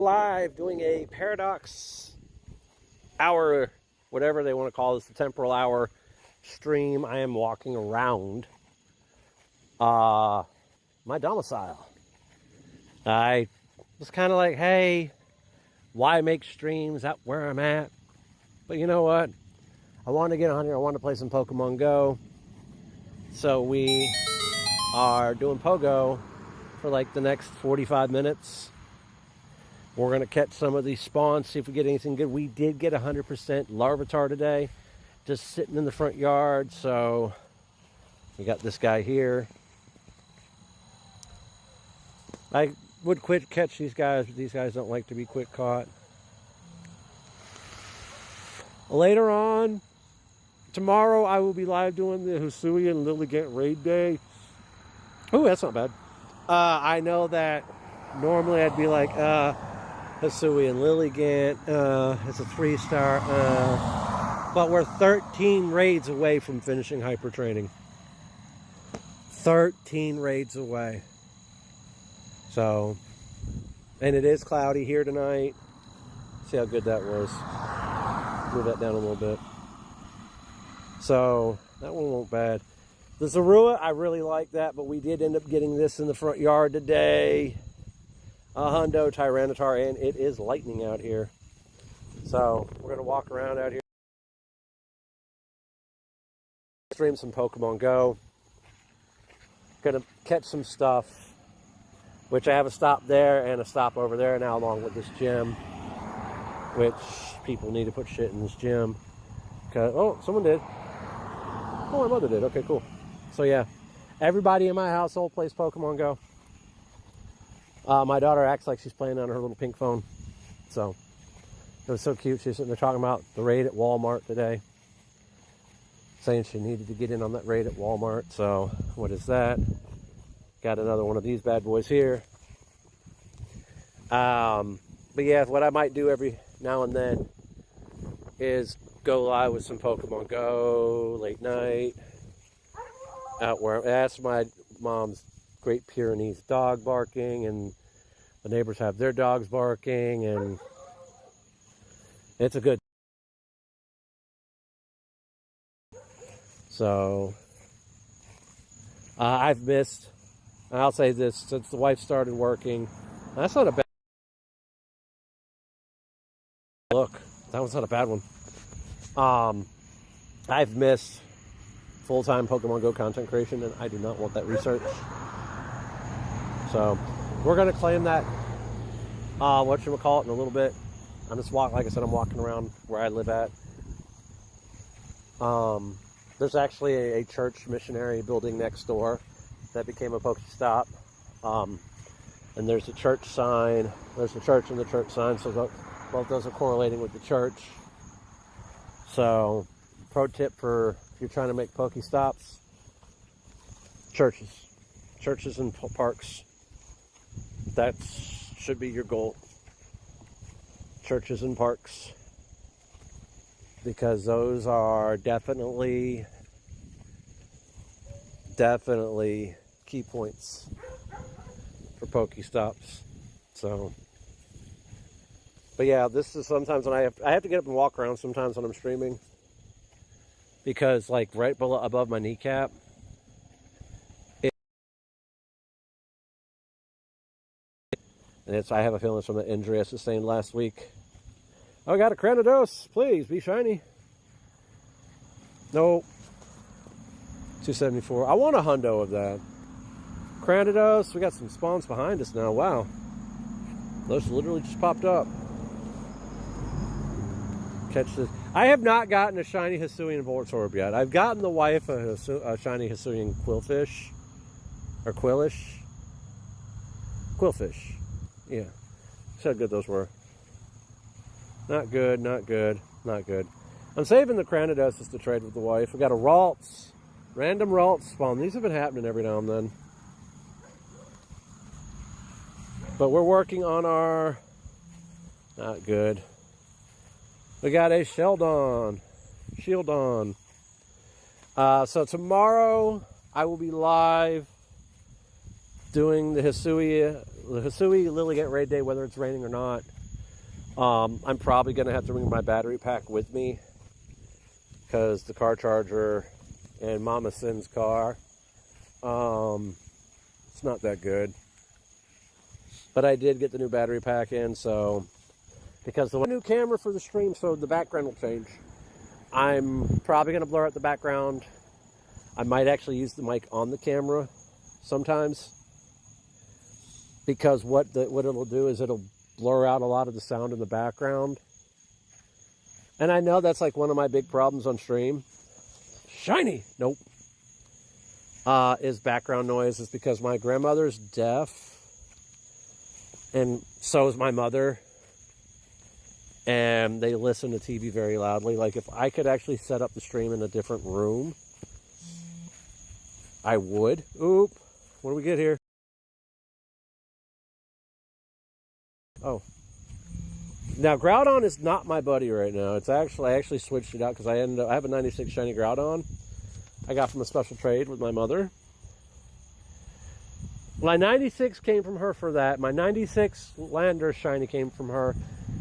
Live doing a paradox hour, whatever they want to call this, the temporal hour stream. I am walking around my domicile. I was kind of like, hey, why make streams out where I'm at? But you know what? I wanted to get on here. I wanted to play some Pokemon Go. So we are doing Pogo for like the next 45 minutes. We're going to catch some of these spawns, see if we get anything good. We did get 100% Larvitar today, just sitting in the front yard. So we got this guy here. I would catch these guys, but these guys don't like to be quick caught. Later on, tomorrow, I will be live doing the Hisui and Lilligant raid day. Oh, that's not bad. I know that normally I'd be like, Hisui and Lilligant, it's a 3-star, but we're 13 raids away from finishing hyper training. 13 raids away. So, and it is cloudy here tonight. See how good that was. Move that down a little bit. So, that one won't bad. The Zorua, I really like that, but we did end up getting this in the front yard today. A Hundo Tyranitar, and it is lightning out here. So, we're going to walk around out here. Stream some Pokemon Go. Going to catch some stuff, which I have a stop there and a stop over there now along with this gym, which people need to put shit in this gym. Oh, someone did. Oh, my mother did. Okay, cool. So, yeah, everybody in my household plays Pokemon Go. My daughter acts like she's playing on her little pink phone. So, it was so cute. She was sitting there talking about the raid at Walmart today. Saying she needed to get in on that raid at Walmart. So, what is that? Got another one of these bad boys here. But yeah, what I might do every now and then is go live with some Pokemon Go late night. Out where that's my mom's Great Pyrenees dog barking, and the neighbors have their dogs barking, and it's a good. So I've missed. I'll say this, since the wife started working, that's not a bad look. That one's not a bad one. I've missed full-time Pokemon Go content creation, and I do not want that research. So we're going to claim that, whatchamacallit, in a little bit. I'm just walking, like I said, I'm walking around where I live at. There's actually a church missionary building next door that became a Pokestop. And there's a church sign. There's the church and the church sign, so both those are correlating with the church. So, pro tip for if you're trying to make Pokestops, churches and parks. That should be your goal. Churches and parks. Because those are definitely key points for Pokestops. So, but yeah, this is sometimes when I have to get up and walk around sometimes when I'm streaming, because like right below above my kneecap, and I have a feeling it's from the injury I sustained last week. Oh, I got a Cranidos. Please be shiny. No. 274. I want a hundo of that. Cranidos. We got some spawns behind us now. Wow. Those literally just popped up. Catch this. I have not gotten a shiny Hisuian Voltorb yet. I've gotten the wife a shiny Hisuian Quillfish. Or Quillish. Quillfish. Yeah. See how good those were. Not good, not good, not good. I'm saving the Cranidos to trade with the wife. We got a Ralts. Random Ralts spawn. These have been happening every now and then. But we're working on our... Not good. We got a Shieldon. So tomorrow I will be live doing the Hisui the Hisui Lilligant raid day, whether it's raining or not, I'm probably going to have to bring my battery pack with me because the car charger and Mama Sin's car, it's not that good. But I did get the new battery pack in, so because the new camera for the stream, so the background will change. I'm probably going to blur out the background. I might actually use the mic on the camera sometimes, because what it'll do is it'll blur out a lot of the sound in the background. And I know that's like one of my big problems on stream. Shiny! Nope. Is background noise, is because my grandmother's deaf. And so is my mother. And they listen to TV very loudly. Like, if I could actually set up the stream in a different room, I would. Oop. What do we get here? Oh. Now, Groudon is not my buddy right now. It's actually, I actually switched it out because I have a 96 shiny Groudon I got from a special trade with my mother. My 96 came from her for that. My 96 Lander shiny came from her.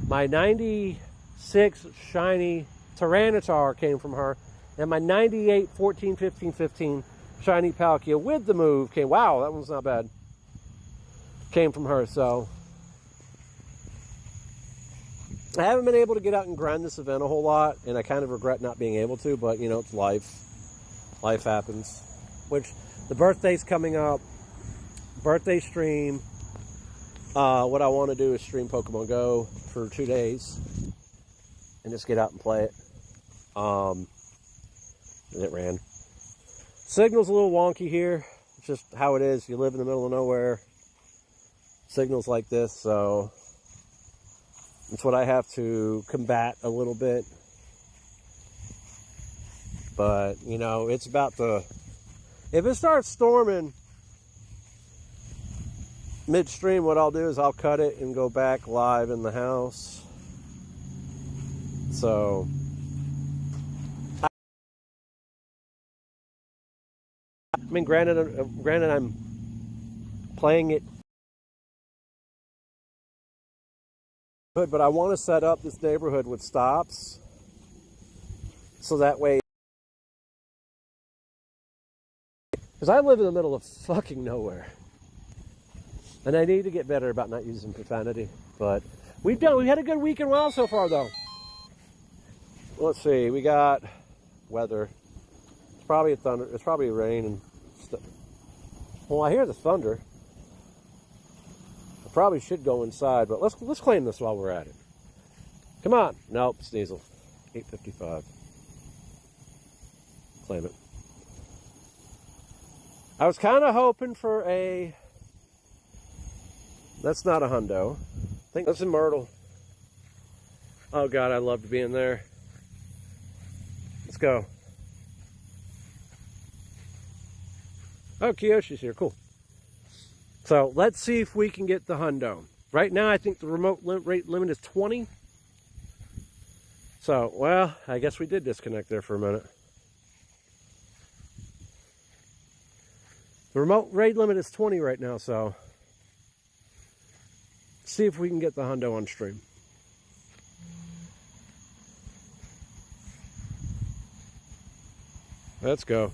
My 96 shiny Tyranitar came from her. And my 98 14 15 15 shiny Palkia with the move came. Wow, that one's not bad. Came from her, so I haven't been able to get out and grind this event a whole lot, and I kind of regret not being able to, but, you know, it's life. Life happens. Which, the birthday's coming up. Birthday stream. What I want to do is stream Pokemon Go for 2 days and just get out and play it. And it ran. Signal's a little wonky here. It's just how it is. You live in the middle of nowhere. Signals like this, so it's what I have to combat a little bit. But, you know, it's about to... If it starts storming midstream, what I'll do is I'll cut it and go back live in the house. So... I mean, granted I'm playing it, but I want to set up this neighborhood with stops, so that way, because I live in the middle of fucking nowhere, and I need to get better about not using profanity. But we had a good week in WoW so far, though. Let's see, we got weather. It's probably a thunder. It's probably rain and stuff. Well, I hear the thunder. I probably should go inside, but let's claim this while we're at it. Come on. Nope, Sneasel. 8:55. Claim it. I was kind of hoping for a... That's not a hundo. I think that's a Myrtle. Oh God, I'd love to be in there. Let's go. Oh, Kiyoshi's here. Cool. So let's see if we can get the hundo. Right now, I think the remote rate limit is 20. So, well, I guess we did disconnect there for a minute. The remote rate limit is 20 right now, so see if we can get the hundo on stream. Let's go.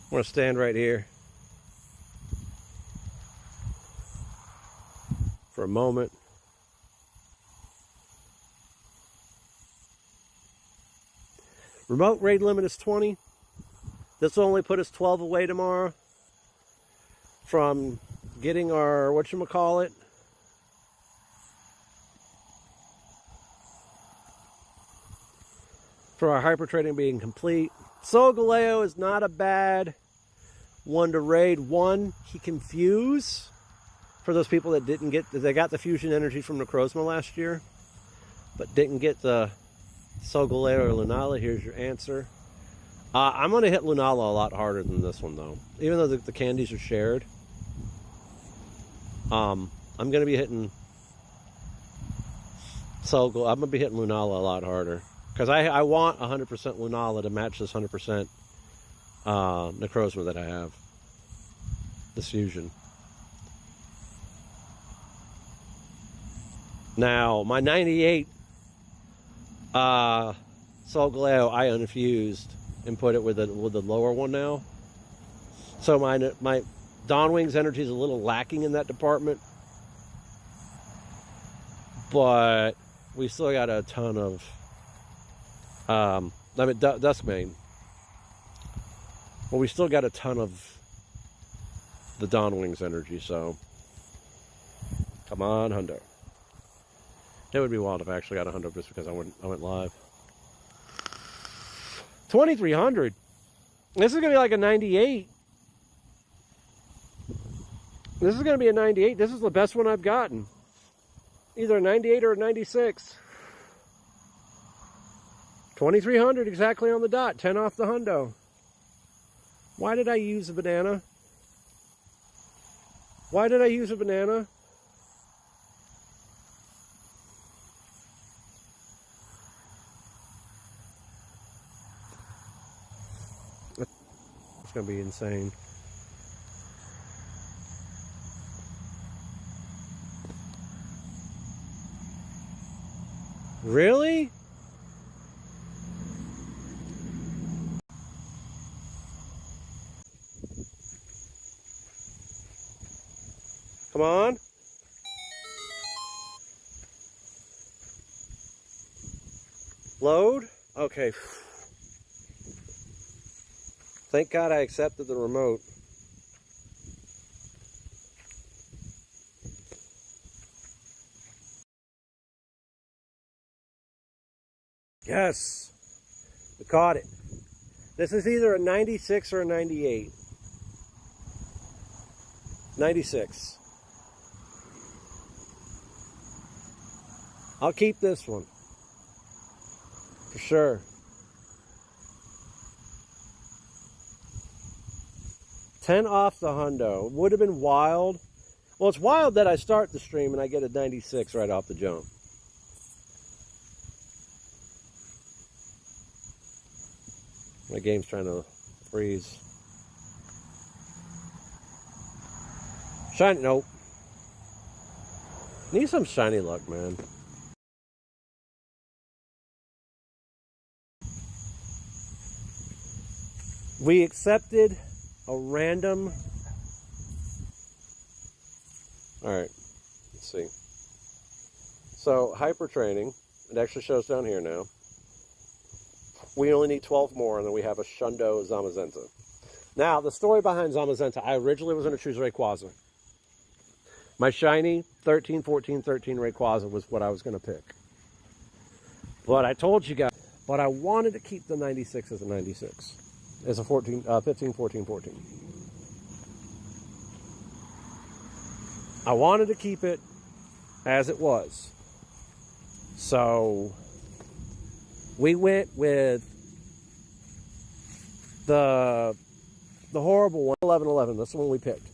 I'm going to stand right here for a moment. Remote raid limit is 20. This will only put us 12 away tomorrow from getting our, whatchamacallit, for our hyper trading being complete. Solgaleo is not a bad one to raid. One, he can fuse. For those people that didn't get, they got the fusion energy from Necrozma last year, but didn't get the Solgaleo or Lunala, here's your answer. I'm going to hit Lunala a lot harder than this one, though. Even though the candies are shared. I'm going to be hitting I'm going to be hitting Lunala a lot harder. Because I want 100% Lunala to match this 100% Necrozma that I have. This fusion. Now, my 98 Solgaleo I unfused and put it with the lower one now. So my Dawnwing's energy is a little lacking in that department. But we still got a ton of Duskmane. Well, we still got a ton of the Dawnwing's energy, so come on, Hundo. It would be wild if I actually got a Hundo just because I went live. 2,300. This is gonna be like a 98. This is gonna be a 98. This is the best one I've gotten. Either a 98 or a 96. 2,300 exactly on the dot. 10 off the Hundo. Why did I use a banana? Why did I use a banana? It's going to be insane. Really? Come on. Load? Okay. Thank God I accepted the remote. Yes. We caught it. This is either a 96 or a 98. 96. I'll keep this one. For sure. $10 off the Hundo. Would have been wild. Well, it's wild that I start the stream and I get a 96 right off the jump. My game's trying to freeze. Shiny, nope. Need some shiny luck, man. We accepted a random. All right, let's see. So hyper training, it actually shows down here now. We only need 12 more, and then we have a Shundo Zamazenta. Now, the story behind Zamazenta, I originally was going to choose Rayquaza. My shiny 13, 14, 13 Rayquaza was what I was going to pick. But I told you guys, but I wanted to keep the 96 as a 96. As a 15, 14, 14. I wanted to keep it as it was. So we went with the horrible one, 1111. That's the one we picked.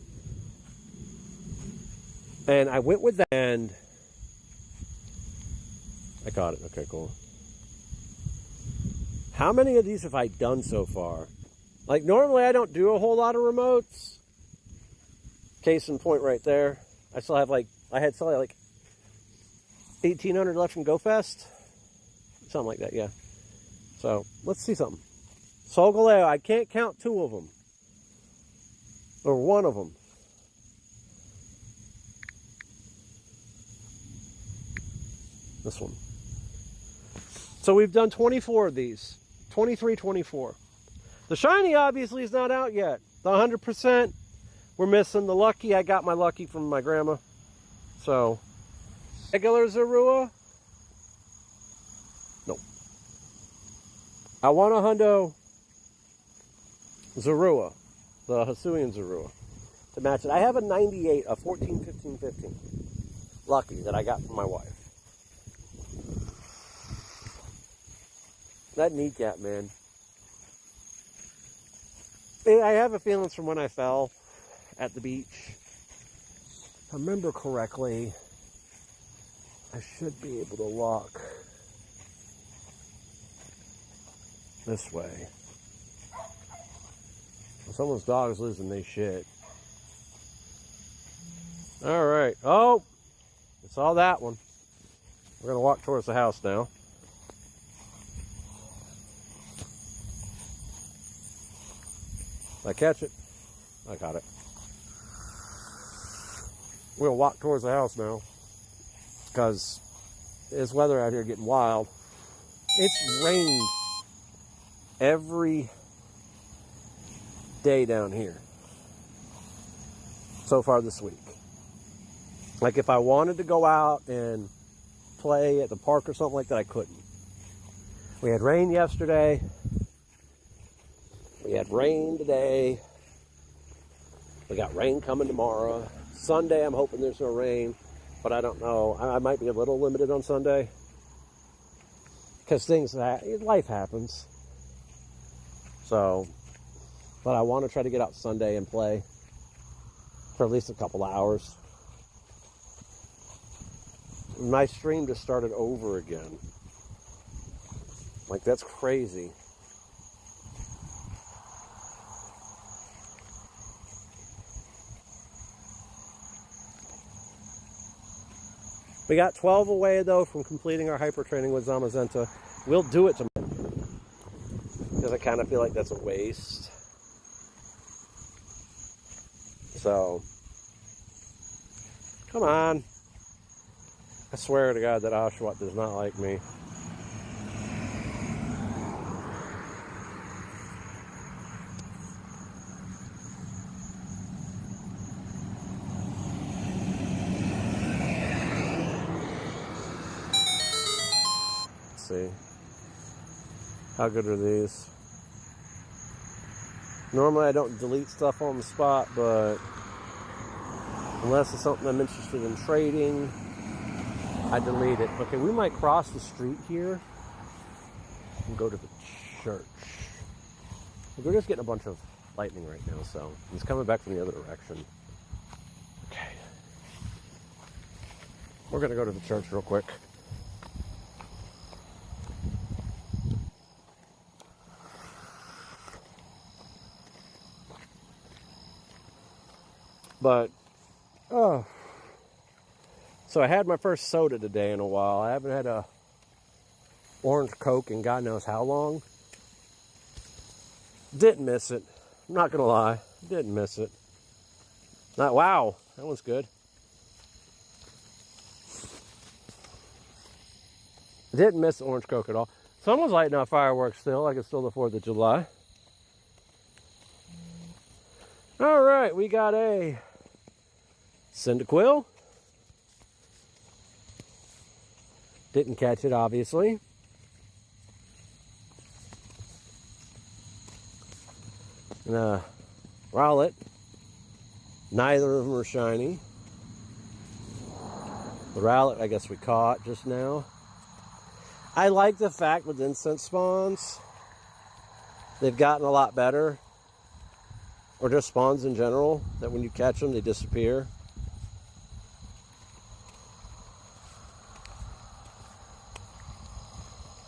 And I went with that, and I caught it. Okay, cool. How many of these have I done so far? Like, normally I don't do a whole lot of remotes. Case in point right there. I still have I had still like 1,800 left from GoFest. Something like that, yeah. So, let's see something. Solgaleo, I can't count two of them. Or one of them. This one. So we've done 24 of these. 23, 24. The shiny obviously is not out yet. The 100%, we're missing the lucky. I got my lucky from my grandma. So, regular Zorua? Nope. I want a Hundo Zorua, the Hisuian Zorua, to match it. I have a 98, a 14, 15, 15 lucky that I got from my wife. That kneecap, man. I have a feeling from when I fell at the beach. If I remember correctly, I should be able to walk this way. Someone's dog's losing their shit. All right. Oh, I saw that one. We're gonna walk towards the house now. Did I catch it? I got it. We're gonna walk towards the house now because this weather out here getting wild. It's rained every day down here so far this week. Like if I wanted to go out and play at the park or something like that, I couldn't. We had rain yesterday. We had rain today. We got rain coming tomorrow. Sunday, I'm hoping there's no rain, but I don't know. I might be a little limited on Sunday because life happens. So, but I want to try to get out Sunday and play for at least a couple hours. My stream just started over again. Like, that's crazy. We got 12 away, though, from completing our hyper training with Zamazenta. We'll do it tomorrow because I kind of feel like that's a waste. So, come on. I swear to God that Oshawott does not like me. See how good are these? Normally I don't delete stuff on the spot, but unless it's something I'm interested in trading, I delete it. Okay, we might cross the street here and go to the church. We're just getting a bunch of lightning right now, so it's coming back from the other direction. Okay, we're gonna go to the church real quick. But, oh, so I had my first soda today in a while. I haven't had a orange Coke in God knows how long. Didn't miss it. I'm not going to lie. Didn't miss it. Wow, that one's good. Didn't miss the orange Coke at all. Someone's lighting off fireworks still, like it's still the 4th of July. All right, we got a Cyndaquil. Didn't catch it, obviously. And a Rowlet. Neither of them are shiny. The Rowlet, I guess we caught just now. I like the fact with incense spawns, they've gotten a lot better. Or just spawns in general, that when you catch them, they disappear.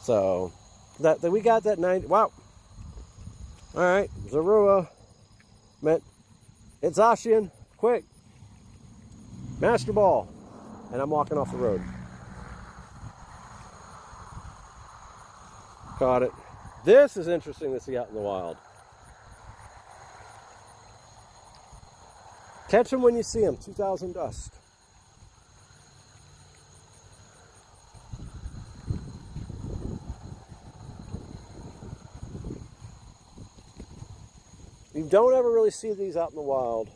So, that we got that 90. Wow. All right, Zorua. It's Ashian. Quick. Master Ball. And I'm walking off the road. Caught it. This is interesting to see out in the wild. Catch them when you see them. 2,000 dust. You don't ever really see these out in the wild.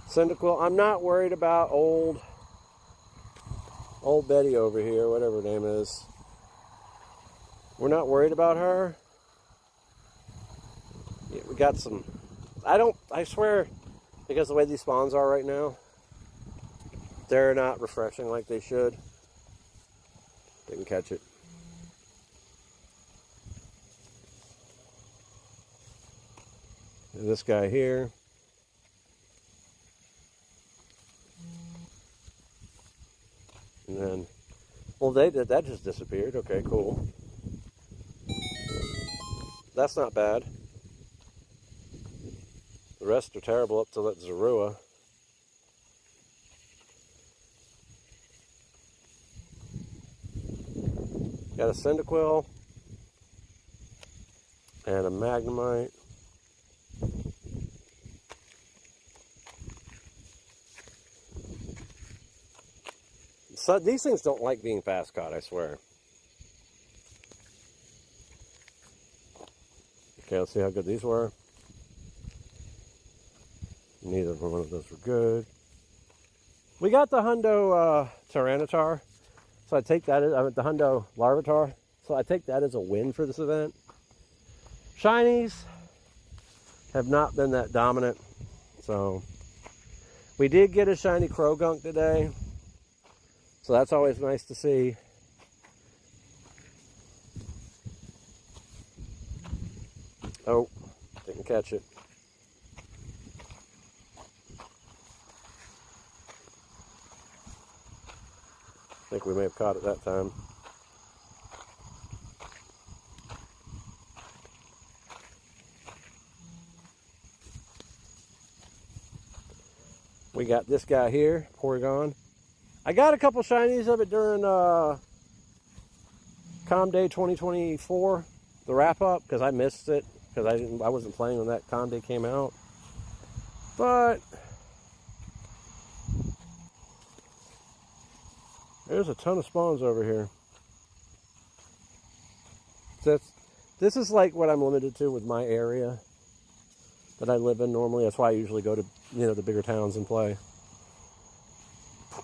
Cyndaquil. I'm not worried about old Betty over here, whatever her name is. We're not worried about her. Yeah, we got some. I swear, because the way these spawns are right now, they're not refreshing like they should. Didn't catch it. And this guy here. And then, well, that just disappeared. Okay, cool. That's not bad. The rest are terrible up to that Zorua. Got a Cyndaquil and a Magnemite. So these things don't like being fast caught, I swear. Okay, let's see how good these were. Neither one of those were good. We got the Hundo Tyranitar. So I take that as, I mean, the Hundo Larvitar. So I take that as a win for this event. Shinies have not been that dominant. So we did get a shiny Krogunk today. So that's always nice to see. Oh, didn't catch it. I think we may have caught it that time. We got this guy here, Porygon. I got a couple shinies of it during Com Day 2024, the wrap up, because I missed it because I wasn't playing when that Com Day came out. But there's a ton of spawns over here. This is like what I'm limited to with my area that I live in normally. That's why I usually go to, you know, the bigger towns and play.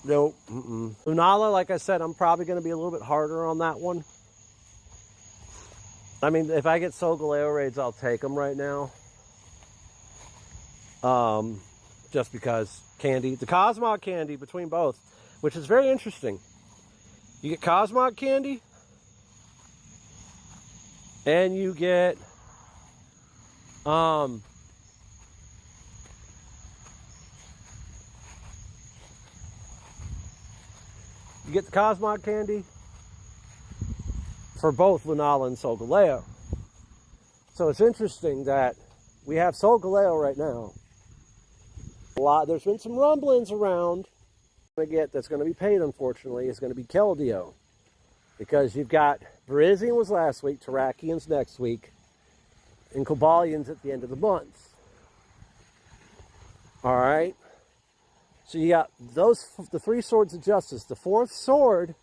Nope. Lunala, like I said, I'm probably going to be a little bit harder on that one. I mean, if I get Solgaleo raids, I'll take them right now. Just because candy, the Cosmog candy between both, which is very interesting. You get Cosmog candy, and you get the Cosmog candy for both Lunala and Solgaleo. So it's interesting that we have Solgaleo right now. There's been some rumblings around. That's going to be paid, unfortunately, is going to be Keldeo. Because you've got Virizion was last week, Terrakian's next week, and Cobalions at the end of the month. Alright? So you got the 3 swords of justice. The 4th sword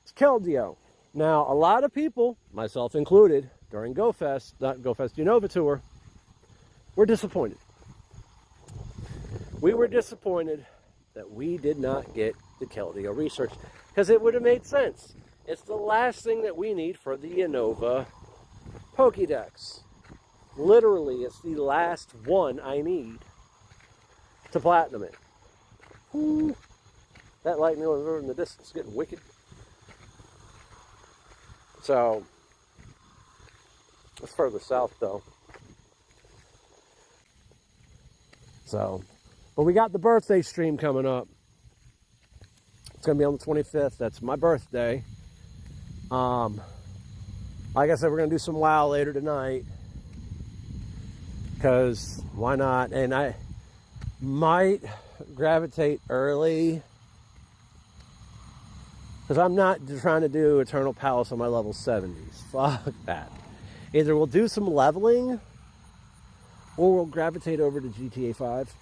is Keldeo. Now, a lot of people, myself included, during GoFest, not GoFest Unova Tour, were disappointed. We were disappointed that we did not get the Keldeo research, because it would have made sense. It's the last thing that we need for the Unova Pokédex. Literally, it's the last one I need to platinum it. Ooh, that lightning over in the distance is getting wicked. So, it's further south though. So, but we got the birthday stream coming up. It's going to be on the 25th. That's my birthday. Like I said, we're going to do some WoW later tonight. Because why not? And I might gravitate early. Because I'm not trying to do Eternal Palace on my level 70s. Fuck that. Either we'll do some leveling, or we'll gravitate over to GTA 5.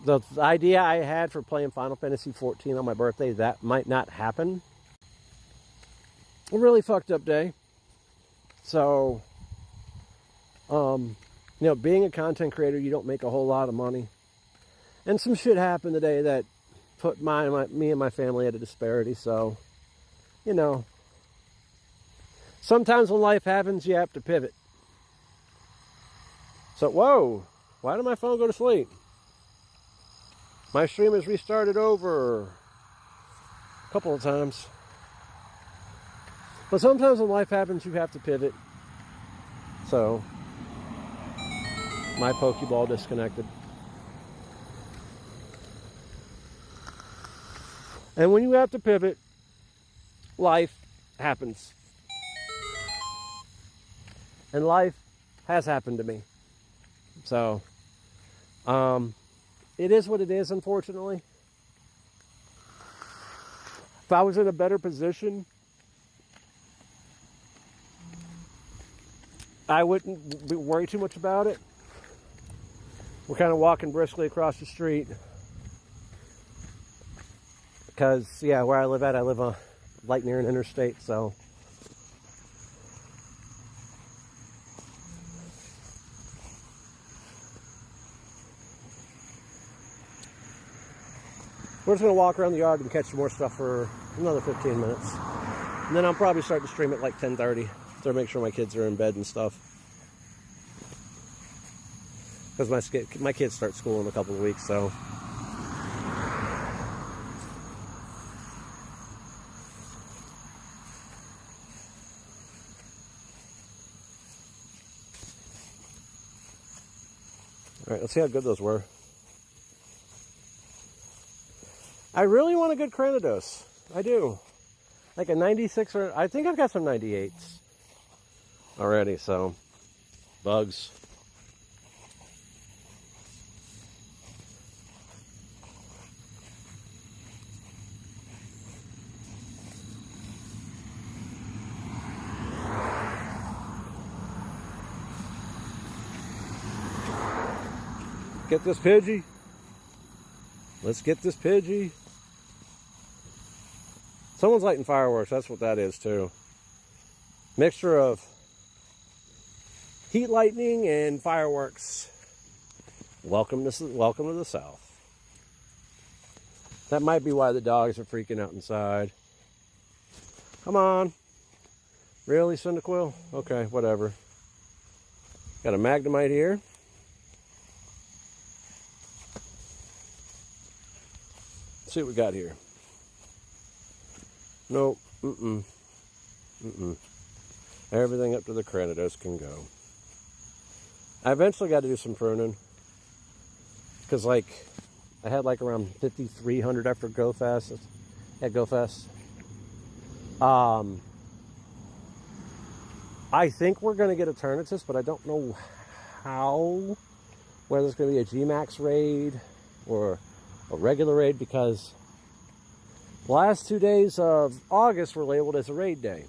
The idea I had for playing Final Fantasy 14 on my birthday, that might not happen. A really fucked up day. So, you know, being a content creator, you don't make a whole lot of money. And some shit happened today that put me and my family at a disparity. So, you know, sometimes when life happens, you have to pivot. So, whoa, why did my phone go to sleep? My stream has restarted over a couple of times. But sometimes when life happens, you have to pivot. So, my Pokeball disconnected. And when you have to pivot, life happens. And life has happened to me. So, it is what it is, unfortunately. If I was in a better position, I wouldn't worry too much about it. We're kind of walking briskly across the street. Because, yeah, where I live at, I live like near an interstate, so. We're just going to walk around the yard and catch some more stuff for another 15 minutes. And then I'll probably start to stream at like 10:30 to make sure my kids are in bed and stuff. Because my kids start school in a couple of weeks, so. All right, let's see how good those were. I really want a good Cranidos. I do. Like a 96 or I think I've got some 98s already, so bugs. Get this Pidgey. Let's get this Pidgey. Someone's lighting fireworks. That's what that is too. Mixture of heat lightning and fireworks. Welcome to the South. That might be why the dogs are freaking out inside. Come on. Really, Cyndaquil? Okay, whatever. Got a Magnemite here. Let's see what we got here. Nope. Everything up to the Cranidos can go. I eventually got to do some pruning. Because, like, I had like around 5,300 after GoFest. At GoFest. I think we're going to get Eternatus, but I don't know how. Whether it's going to be a G-Max raid or a regular raid, because the last 2 days of August were labeled as a raid day.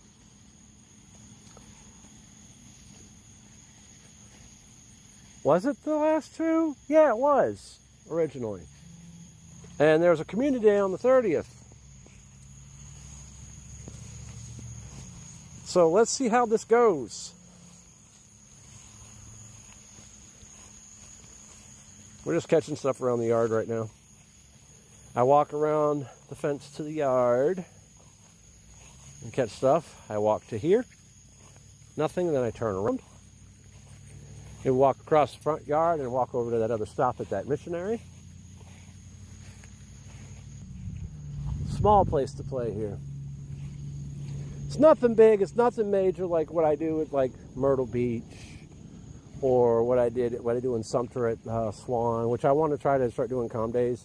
Was it the last two? Yeah, it was, originally. And there was a community day on the 30th. So let's see how this goes. We're just catching stuff around the yard right now. I walk around the fence to the yard and catch stuff. I walk to here, nothing, then I turn around and walk across the front yard and walk over to that other stop at that missionary. Small place to play here. It's nothing big, it's nothing major like what I do at like Myrtle Beach or what I do in Sumter at Swan, which I want to try to start doing calm days.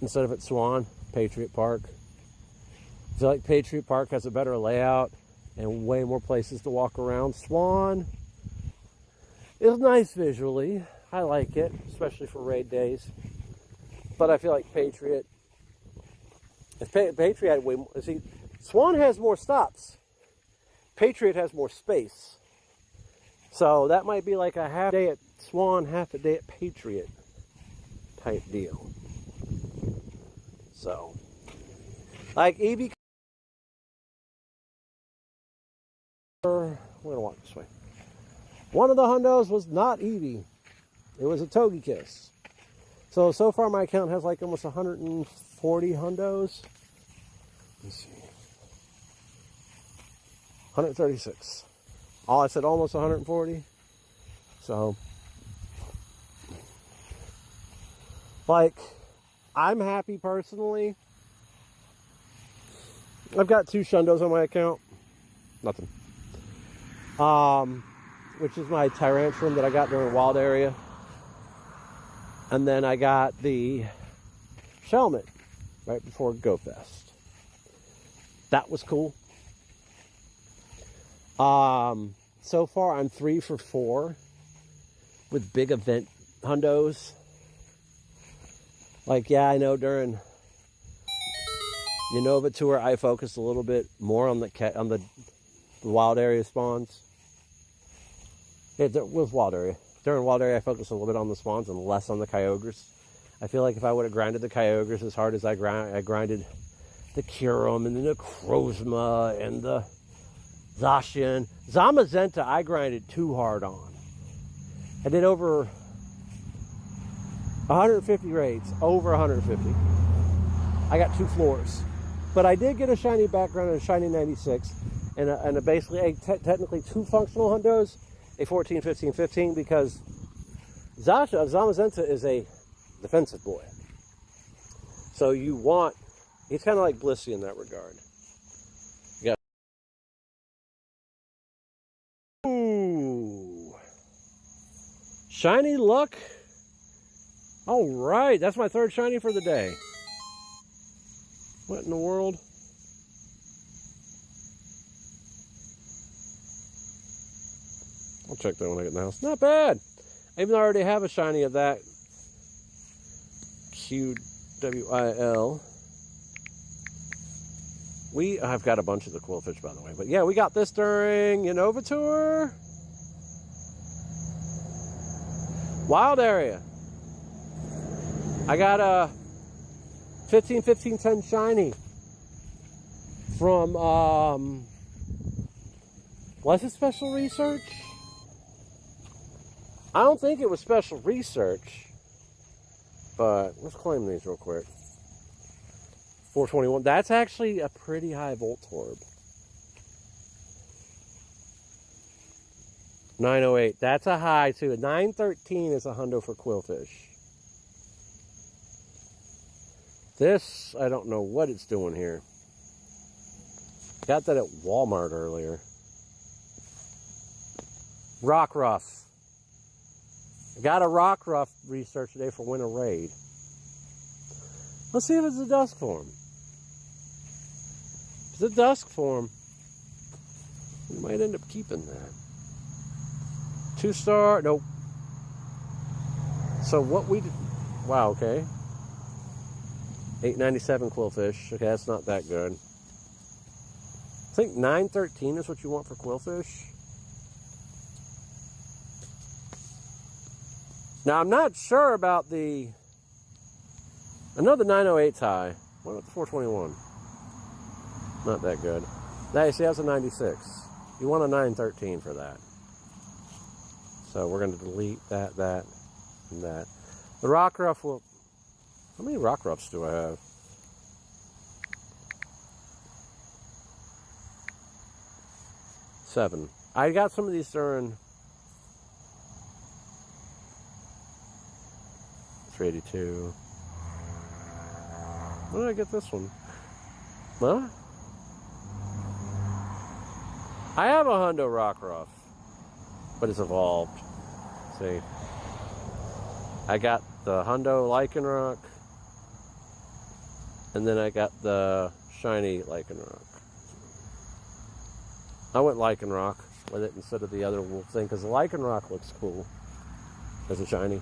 Instead of at Swan, Patriot Park. I feel like Patriot Park has a better layout and way more places to walk around. Swan is nice visually. I like it, especially for raid days. But I feel like Patriot, if Patriot had way more, see, Swan has more stops. Patriot has more space. So that might be like a half day at Swan, half a day at Patriot type deal. So, like Eevee, we're gonna walk this way. One of the hundos was not Eevee; it was a Togekiss. So far my account has like almost 140 hundos. Let's see, 136. Oh, I said almost 140. So, like, I'm happy personally. I've got 2 Shundos on my account. Nothing. Which is my Tyrantrum that I got during Wild Area. And then I got the Shelmet right before That was cool. so far I'm 3 for 4 with big event hundos. Like, yeah, I know during Unova tour I focused a little bit more on the wild area spawns. Yeah, with wild area. During wild area I focused a little bit on the spawns and less on the kyogres. I feel like if I would have grinded the kyogres as hard as I grinded the Curum and the Necrozma and the Zacian. Zamazenta I grinded too hard on. I did over 150 raids. Over 150. I got 2 floors. But I did get a shiny background and a shiny 96. And basically technically 2 functional hundos. A 14, 15, 15 because Zamazenta is a defensive boy. So you want, he's kind of like Blissey in that regard. You got, ooh, shiny luck. All right, that's my 3rd shiny for the day. What in the world? I'll check that when I get in the house. Not bad. Even though I already have a shiny of that QWIL. I've got a bunch of the quillfish, by the way. But yeah, we got this during Unova tour. Wild area. I got a 15, 15, 10 shiny from, was it special research? I don't think it was special research, but let's claim these real quick. 421. That's actually a pretty high Voltorb. 908. That's a high too. 913 is a hundo for quillfish. This, I don't know what it's doing here. Got that at Walmart earlier. Rockruff. I got a Rockruff research today for winter raid. Let's see if it's a dusk form. If it's a dusk form, we might end up keeping that. 2-star, nope. So what we did, wow, okay. 897 quillfish. Okay, that's not that good. I think 913 is what you want for quillfish. Now, I'm not sure about the... I know the 908's high. What about the 421? Not that good. Now, you see, that's a 96. You want a 913 for that. So we're going to delete that, and that. The Rockruff will... How many Rockruffs do I have? 7. I got some of these during 382. Where did I get this one? Huh? I have a hundo Rockruff, but it's evolved. See, I got the hundo Lycanroc, and then I got the shiny Lycanroc. I went Lycanroc with it instead of the other wolf thing because the Lycanroc looks cool as a shiny.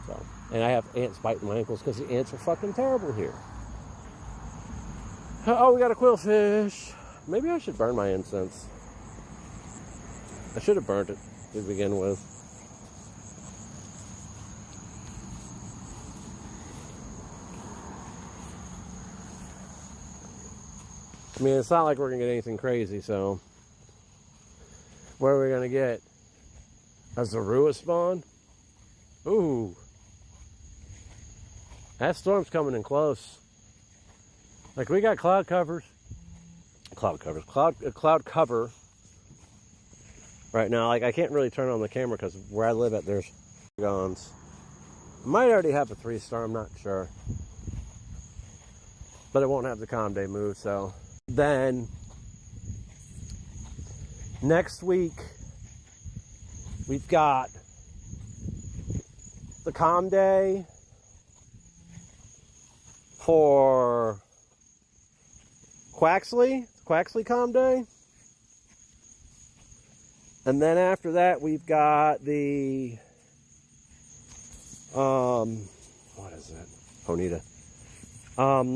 So, and I have ants biting my ankles because the ants are fucking terrible here. Oh, we got a quillfish. Maybe I should burn my incense. I should have burnt it to begin with. I mean, it's not like we're going to get anything crazy, so... What are we going to get? A Zorua spawn? Ooh. That storm's coming in close. Like, we got cloud cover right now. Like, I can't really turn on the camera because where I live at, there's gons. I might already have a 3-star, I'm not sure. But it won't have the calm day move, so... Then, next week, we've got the calm day for Quaxley calm day. And then after that, we've got the, what is it? Honita.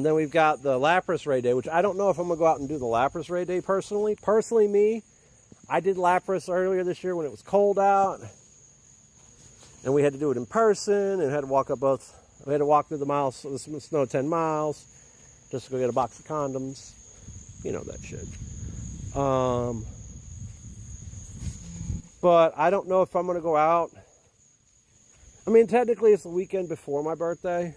Then we've got the Lapras Raid Day, which I don't know if I'm going to go out and do the Lapras Raid Day personally. Personally, me, I did Lapras earlier this year when it was cold out. And we had to do it in person and had to walk up both. We had to walk through the snow 10 miles just to go get a box of condoms. You know that shit. But I don't know if I'm going to go out. I mean, technically it's the weekend before my birthday,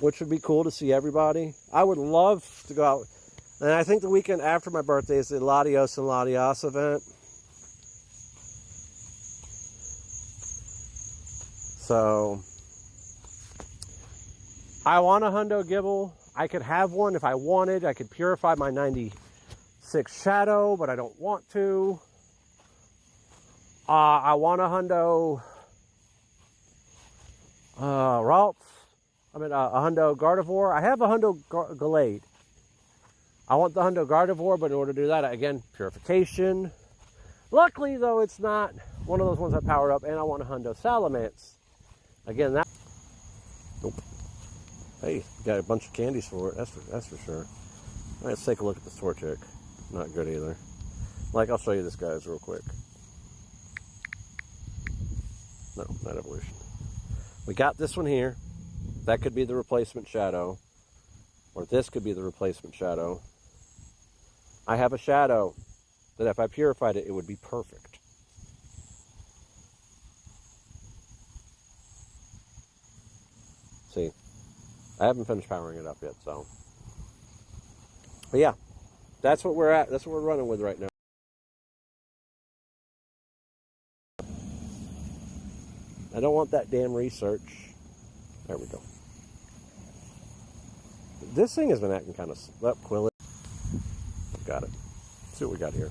which would be cool to see everybody. I would love to go out. And I think the weekend after my birthday is the Latios and Latias event. So, I want a Hundo Gibble. I could have one if I wanted. I could purify my 96 Shadow, but I don't want to. I want a Hundo Ralph. A Hundo Gardevoir. I have a Hundo Gallade. I want the Hundo Gardevoir, but in order to do that, again, purification. Luckily, though, it's not one of those ones I powered up, and I want a Hundo Salamence. Again, that. Nope. Hey, got a bunch of candies for it. That's for sure. All right, let's take a look at this Torchic. Not good either. Like, I'll show you this, guys, real quick. No, not evolution. We got this one here. That could be the replacement Shadow. Or this could be the replacement Shadow. I have a Shadow that if I purified it, it would be perfect. See, I haven't finished powering it up yet, so. But yeah, that's what we're at. That's what we're running with right now. I don't want that damn research. There we go. This thing has been acting kind of Quillet. Got it. Let's see what we got here.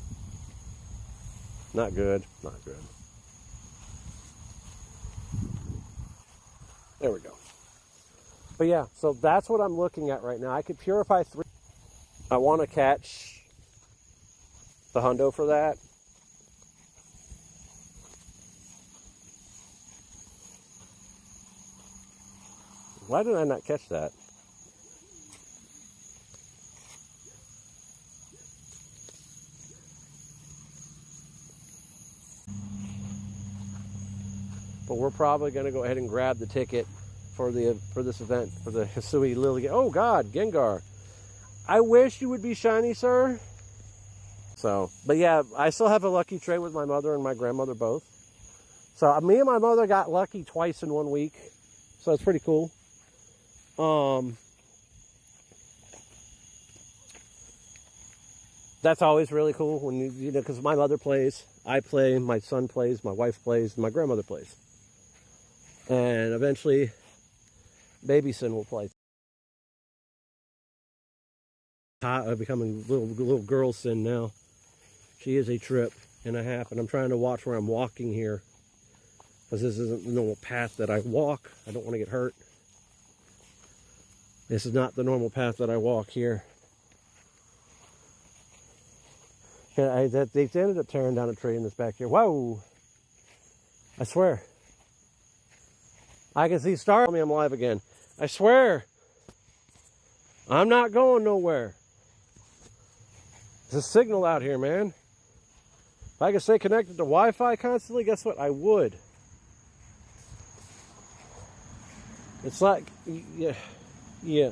Not good. Not good. There we go. But yeah, so that's what I'm looking at right now. I could purify 3. I want to catch the Hundo for that. Why did I not catch that? But we're probably going to go ahead and grab the ticket for this event, for the Hisui Lily. Oh God, Gengar. I wish you would be shiny, sir. So, but yeah, I still have a lucky trade with my mother and my grandmother both. So me and my mother got lucky twice in 1 week. So it's pretty cool. That's always really cool when you know, because my mother plays, I play, my son plays, my wife plays, and my grandmother plays. And eventually, Baby Sin will play. Becoming little girl Sin now. She is a trip and a half, and I'm trying to watch where I'm walking here, because this isn't the normal path that I walk. I don't want to get hurt. This is not the normal path that I walk here. Yeah, they ended up tearing down a tree in this back here. Whoa! I swear. I can see stars. Tell me I'm alive again. I swear. I'm not going nowhere. There's a signal out here, man. If I could stay connected to Wi-Fi constantly, guess what? I would. It's like, yeah.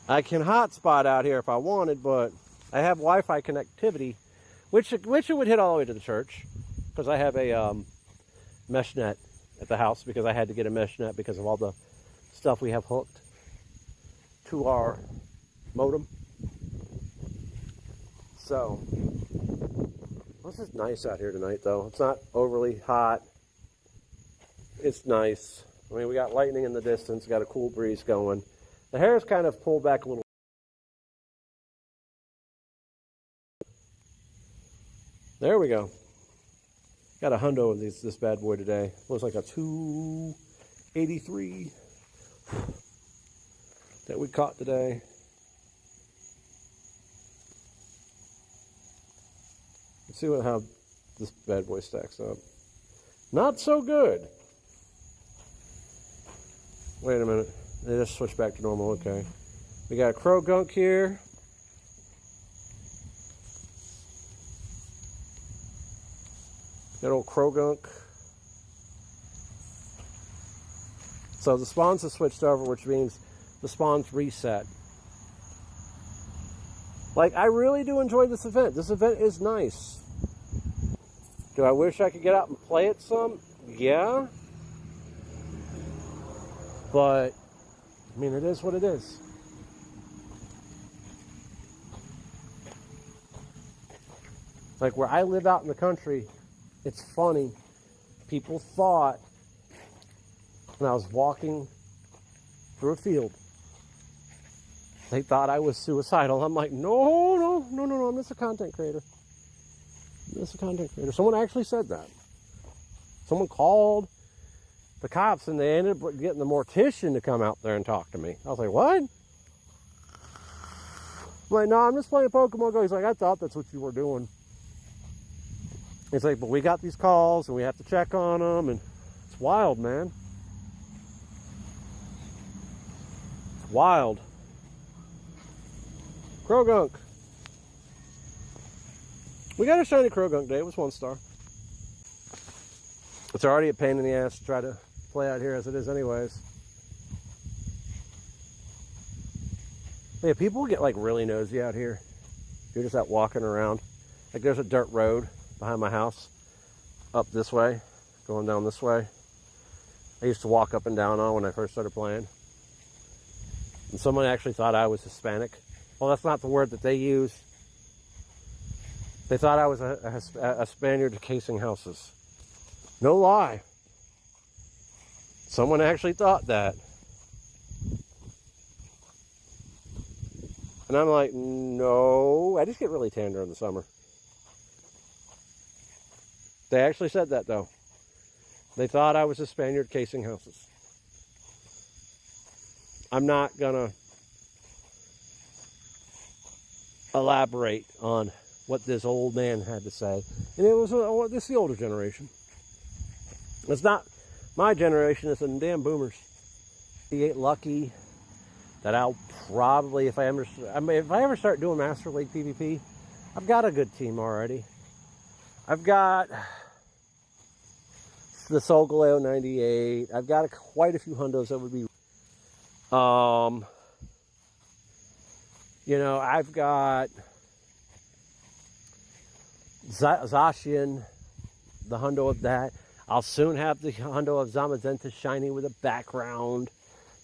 I can hotspot out here if I wanted, but I have Wi-Fi connectivity, which it would hit all the way to the church, because I have a mesh net at the house, because I had to get a mesh net because of all the stuff we have hooked to our modem. So, this is nice out here tonight, though. It's not overly hot. It's nice. I mean, we got lightning in the distance, got a cool breeze going. The hair's kind of pulled back a little. There we go. Got a hundo of this bad boy today. Looks like a 283 that we caught today. Let's see how this bad boy stacks up. Not so good. Wait a minute. They just switched back to normal. Okay. We got a crow gunk here. That old crow gunk. So the spawns have switched over, which means the spawns reset. Like, I really do enjoy this event. This event is nice. Do I wish I could get out and play it some? Yeah. But, I mean, it is what it is. Like, where I live out in the country, it's funny. People thought, when I was walking through a field, they thought I was suicidal. I'm like, no, I'm just a content creator. I'm just a content creator. Someone actually said that. Someone called the cops and they ended up getting the mortician to come out there and talk to me. I was like, what? I'm like, no, I'm just playing Pokemon Go. He's like, I thought that's what you were doing. He's like, but we got these calls and we have to check on them, and it's wild, man. It's wild. Crogunk. We got a shiny Crogunk day. It was 1 star. It's already a pain in the ass to try to play out here as it is anyways. Yeah, people get like really nosy out here. You're just out walking around. Like there's a dirt road behind my house. Up this way. Going down this way. I used to walk up and down on when I first started playing. And someone actually thought I was Hispanic. Well, that's not the word that they use. They thought I was a Spaniard casing houses. No lie. Someone actually thought that. And I'm like, no. I just get really tan during the summer. They actually said that, though. They thought I was a Spaniard casing houses. I'm not going to elaborate on what this old man had to say. And it was this is the older generation. It's not my generation, it's the damn boomers. He ain't lucky that I'll probably, if I ever start doing Master League PvP, I've got a good team already. I've got the Solgaleo 98. I've got quite a few hundos that would be you know, I've got Zacian, the hundo of that. I'll soon have the hundo of Zamazenta shiny with a background.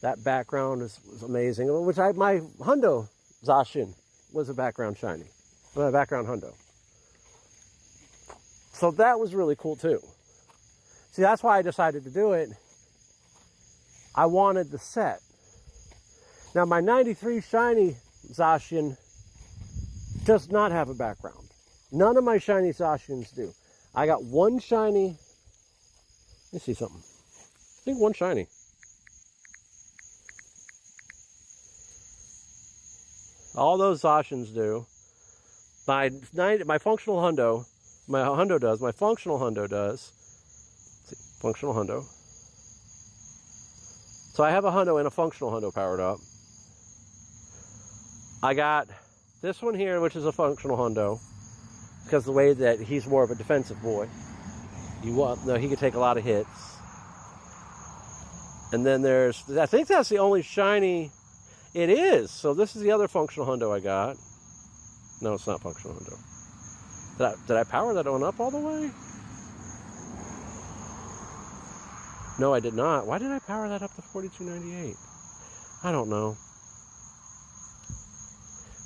That background was amazing. Which my hundo Zacian was a background shiny. A background hundo. So that was really cool too. See, that's why I decided to do it. I wanted the set. Now my 93 shiny Zacian does not have a background. None of my shiny Zacians do. I got one shiny. Let me see something. I think one shiny. All those Zacians do. My functional hundo, my hundo does. My functional hundo does. Let's see, functional hundo. So I have a hundo and a functional hundo powered up. I got this one here, which is a functional hundo, because the way that he's more of a defensive boy. He can take a lot of hits. And then there's, I think that's the only shiny. It is. So this is the other functional hundo I got. No, it's not functional hundo. Did I power that one up all the way? No, I did not. Why did I power that up to 4298? I don't know.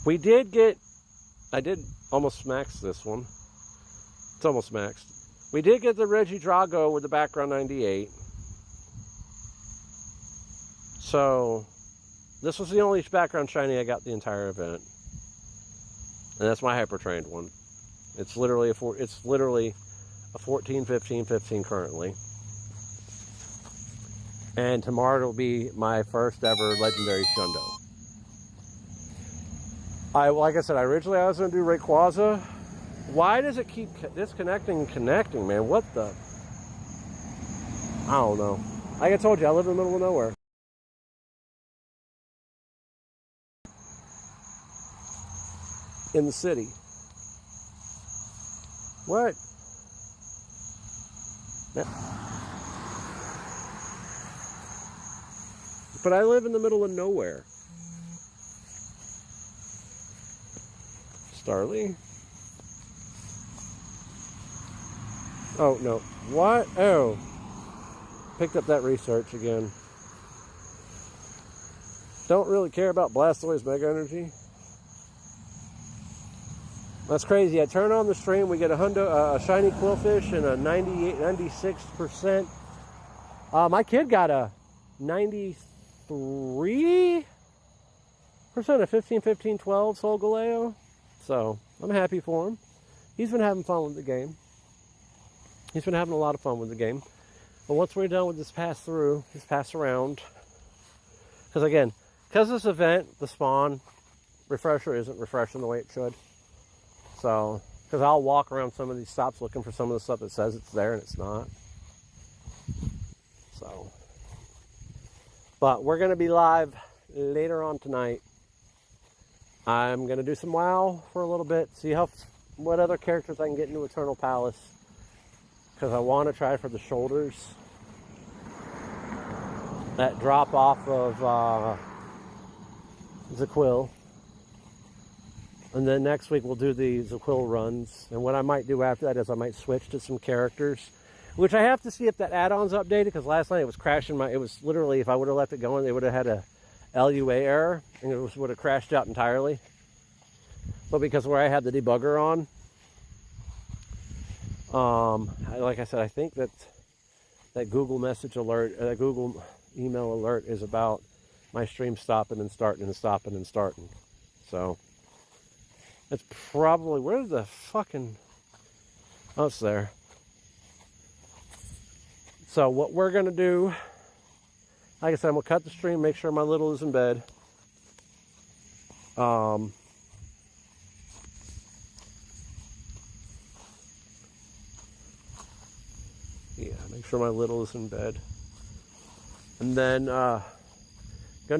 I did almost max this one. It's almost maxed. We did get the Reggie Drago with the background 98. So, this was the only background shiny I got the entire event. And that's my hyper trained one. It's literally a 14, 15, 15 currently. And tomorrow will be my first ever legendary Shundo. Like I said, originally I was going to do Rayquaza Why does it keep disconnecting and connecting, man? What the? I don't know. Like I told you, I live in the middle of nowhere. In the city. What? But I live in the middle of nowhere. Starly? Oh, no. What? Oh. Picked up that research again. Don't really care about Blastoise Mega Energy. That's crazy. I turn on the stream, we get a shiny Quillfish and a 96%. My kid got a 93% of 15, 15, 12 Solgaleo. So, I'm happy for him. He's been having fun with the game. He's been having a lot of fun with the game. But once we're done with this pass around, because again, because this event, the spawn refresher isn't refreshing the way it should. So, because I'll walk around some of these stops looking for some of the stuff that says it's there and it's not. So, but we're going to be live later on tonight. I'm going to do some WoW for a little bit, see what other characters I can get into Eternal Palace. Because I want to try for the shoulders. That drop off of Zaquil. And then next week we'll do the Zaquil runs. And what I might do after that is I might switch to some characters. Which I have to see if that add-on's updated, because last night it was crashing it was literally, if I would have left it going, they would have had a LUA error, and it would have crashed out entirely. But because where I had the debugger on, like I said, I think that Google message alert, that Google email alert is about my stream stopping and starting and stopping and starting. So, it's probably, where's the fucking, oh, it's there. So what we're going to do, like I said, I'm going to cut the stream, make sure my little is in bed. Yeah, make sure my little is in bed. And then, gonna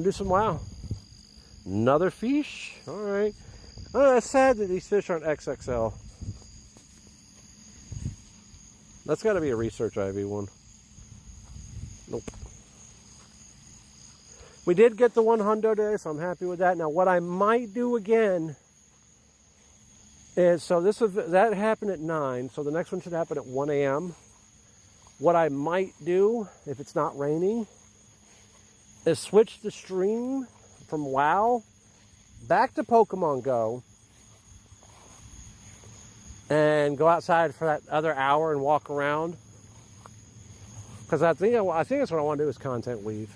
do some WoW. Another fish? Alright. Oh, it's sad that these fish aren't XXL. That's gotta be a research IV one. Nope. We did get the 1 hundo today, so I'm happy with that. Now, what I might do again is, so that happened at 9, so the next one should happen at 1 a.m. What I might do, if it's not raining, is switch the stream from WoW back to Pokemon Go and go outside for that other hour and walk around. Because I think that's what I want to do is content weave.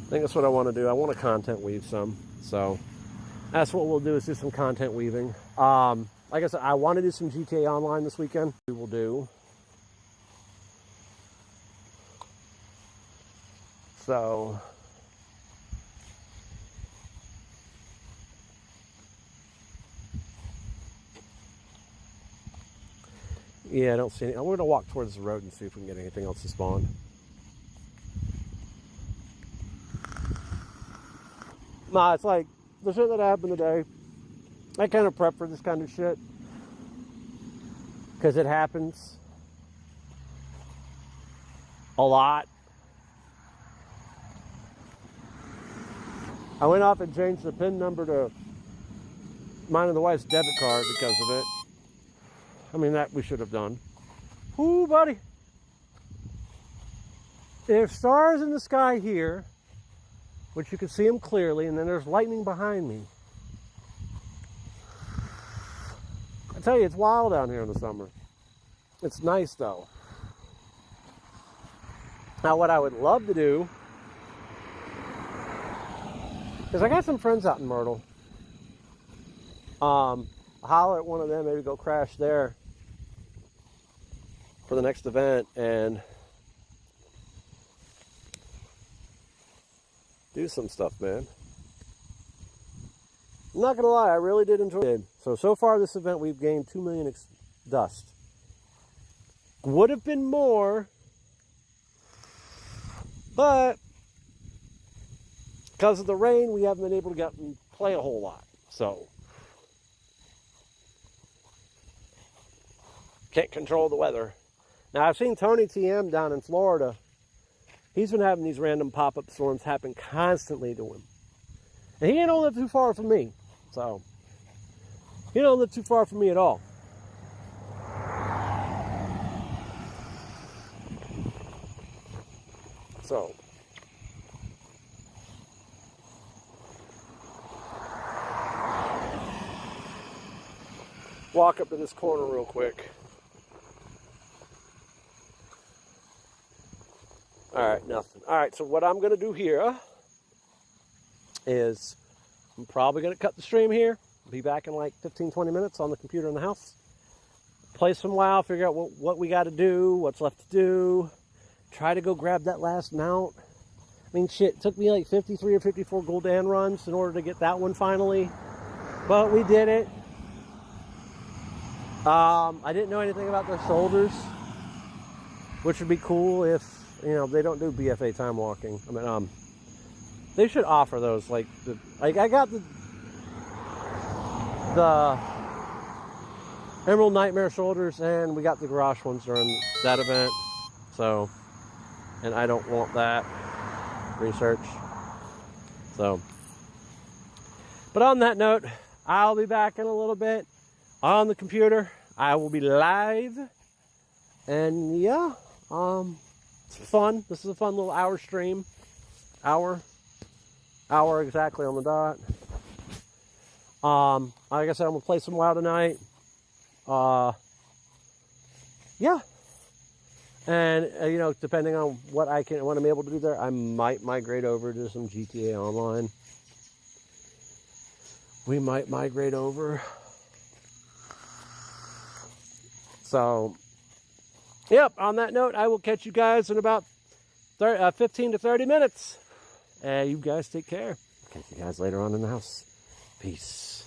I think that's what I want to do. I want to content weave some. So that's what we'll do, is do some content weaving. Like I said, I want to do some GTA Online this weekend. We will do. So, yeah, I don't see any. I'm going to walk towards the road and see if we can get anything else to spawn. Nah, it's like the shit that happened today. I kind of prep for this kind of shit because it happens a lot. I went off and changed the PIN number to mine and the wife's debit card because of it. I mean, that we should have done. Ooh, buddy. There's stars in the sky here, which you can see them clearly, and then there's lightning behind me. I tell you, it's wild down here in the summer. It's nice, though. Now, what I would love to do, because I got some friends out in Myrtle. Holler at one of them, maybe go crash there for the next event and do some stuff, man. I'm not going to lie, I really did enjoy it. So far this event, we've gained 2 million dust. Would have been more, but because of the rain, we haven't been able to get and play a whole lot. So, can't control the weather. Now, I've seen Tony TM down in Florida. He's been having these random pop-up storms happen constantly to him. And he don't live too far from me. So, he don't live too far from me at all. So, walk up to this corner real quick. All right, nothing. All right, so what I'm going to do here is I'm probably going to cut the stream here. Be back in like 15, 20 minutes on the computer in the house. Play some WoW, figure out what we got to do, what's left to do. Try to go grab that last mount. I mean, shit, it took me like 53 or 54 Gul'dan runs in order to get that one finally. But we did it. I didn't know anything about their shoulders, which would be cool if, you know, they don't do BFA time walking. I mean, they should offer those. Like I got the Emerald Nightmare shoulders, and we got the Garrosh ones during that event. So, and I don't want that research. So, but on that note, I'll be back in a little bit on the computer. I will be live, and yeah, it's fun. This is a fun little hour stream. Hour exactly on the dot. Like I said, I'm gonna play some WoW tonight. Yeah, and you know, depending on what I'm able to do there, I might migrate over to some GTA Online. We might migrate over. So, yep, on that note, I will catch you guys in about 15 to 30 minutes. You guys take care. Catch you guys later on in the house. Peace.